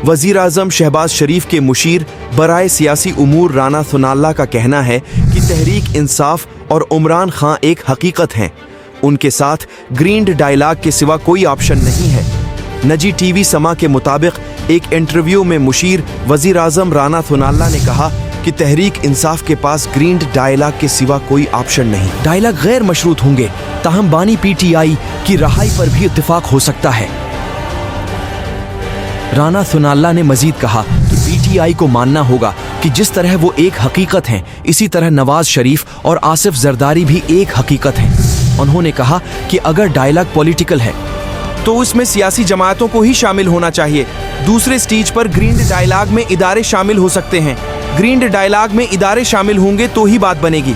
वजीर आजम शहबाज शरीफ के मुशीर बराए सियासी उमूर राना सुनाल्ला का कहना है कि तहरीक इंसाफ और उमरान खां एक हकीकत हैं। उनके साथ ग्रीन डायलॉग के सिवा कोई ऑप्शन नहीं है। नजी टीवी समा के मुताबिक एक इंटरव्यू में मुशीर वजीर आजम राना सुनाल्ला ने कहा कि तहरीक इंसाफ के पास ग्रीन डायलॉग के सिवा कोई ऑप्शन नहीं। डायलॉग गैर मशरूत होंगे, ताहम बानी PTI की रहाई पर भी इत्तेफाक हो सकता है। राना सुनाल्ला ने मजीद कहा कि PTI को मानना होगा कि जिस तरह वो एक हकीकत हैं, इसी तरह नवाज शरीफ और आसिफ जरदारी भी एक हकीकत हैं। उन्होंने कहा कि अगर डायलॉग पॉलिटिकल है तो उसमें सियासी जमातों को ही शामिल होना चाहिए। दूसरे स्टेज पर ग्रीन डायलॉग में इदारे शामिल हो सकते हैं। ग्रीन डायलॉग में इदारे शामिल होंगे तो ही बात बनेगी।